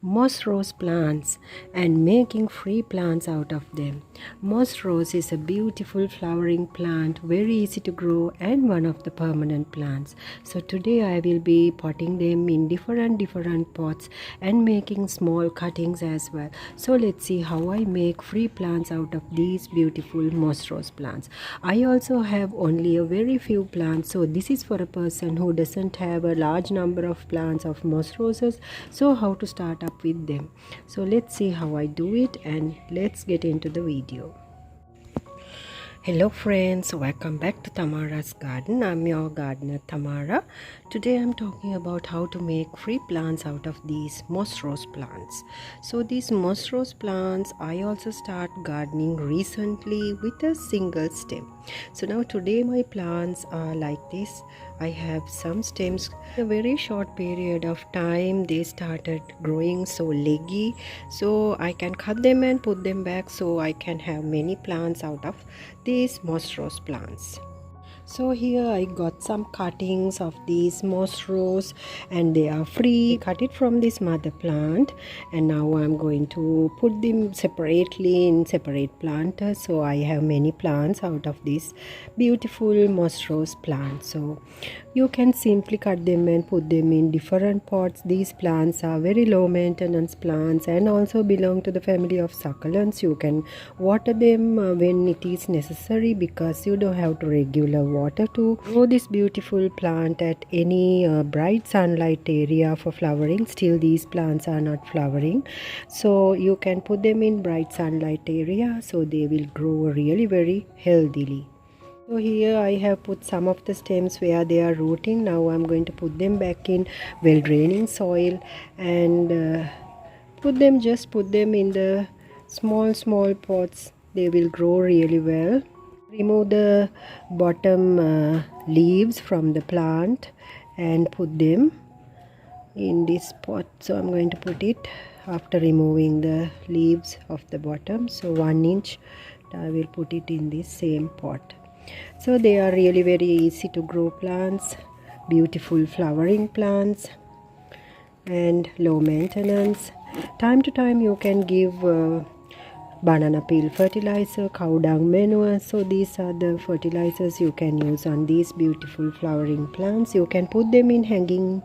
moss rose plants and making free plants out of them. Moss rose is a beautiful flowering plant, very easy to grow and one of the permanent plants. So today I will be potting them in different pots and making small cuttings as well. So let's see how I make free plants out of these beautiful moss rose plants. I also have only a very few plants, so this is for a person who doesn't have a large number of plants of moss roses. So how to start up with them? So let's see how I do it and let's get into the video. Hello friends, welcome back to Tamara's Garden. I'm your gardener Tamara. Today I'm talking about how to make free plants out of these moss rose plants. So these moss rose plants I also start gardening recently with a single stem. So now today my plants are like this. I have some stems. In a very short period of time they started growing so leggy, so I can cut them and put them back so I can have many plants out of these moss rose plants. So here I got some cuttings of these moss rose and they are free. Cut it from this mother plant and now I'm going to put them separately in separate planters. So I have many plants out of this beautiful moss rose plant. So you can simply cut them and put them in different pots. These plants are very low maintenance plants and also belong to the family of succulents. You can water them when it is necessary because you don't have to regular water to grow this beautiful plant at any bright sunlight area for flowering. Still these plants are not flowering, so you can put them in bright sunlight area so they will grow really very healthily. So here I have put some of the stems where they are rooting. Now I'm going to put them back in well draining soil and put them in the small pots. They will grow really well. Remove the bottom leaves from the plant and put them in this pot. So I'm going to put it after removing the leaves of the bottom. So 1 inch I will put it in this same pot. So they are really very easy to grow plants, beautiful flowering plants and low maintenance. Time to time you can give banana peel fertilizer, cow dung manure. So these are the fertilizers you can use on these beautiful flowering plants. You can put them in hanging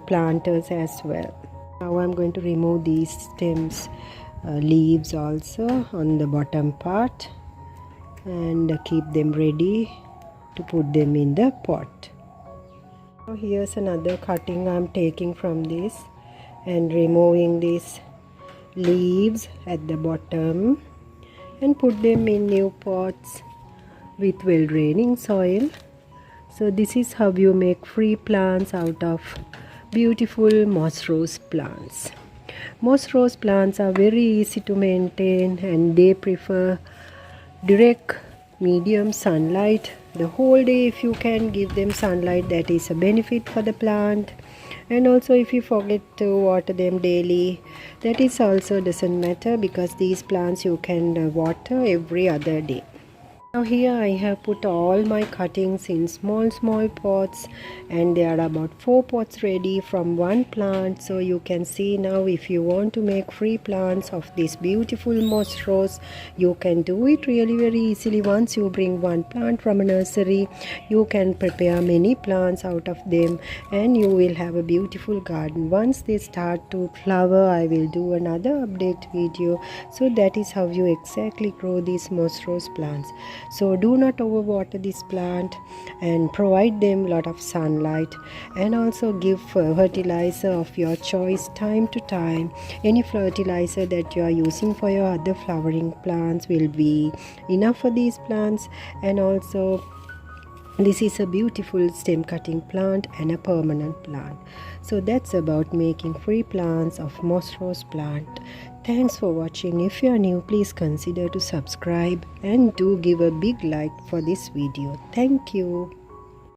planters as well. Now I'm going to remove these stems, leaves also on the bottom part and keep them ready to put them in the pot. Now here's another cutting I'm taking from this and removing these leaves at the bottom and put them in new pots with well draining soil. So this is how you make free plants out of beautiful moss rose plants. Moss rose plants are very easy to maintain and they prefer direct medium sunlight the whole day. If you can give them sunlight, that is a benefit for the plant. And also if you forget to water them daily, that is also doesn't matter because these plants you can water every other day. Now here I have put all my cuttings in small pots and there are about 4 pots ready from one plant. So you can see now if you want to make free plants of this beautiful moss rose, you can do it really very easily. Once you bring one plant from a nursery, you can prepare many plants out of them and you will have a beautiful garden. Once they start to flower, I will do another update video. So that is how you exactly grow these moss rose plants. So do not overwater this plant and provide them a lot of sunlight and also give fertilizer of your choice time to time. Any fertilizer that you are using for your other flowering plants will be enough for these plants. And also this is a beautiful stem cutting plant and a permanent plant. So that's about making free plants of moss rose plant. Thanks for watching. If you are new, please consider to subscribe and do give a big like for this video. Thank you.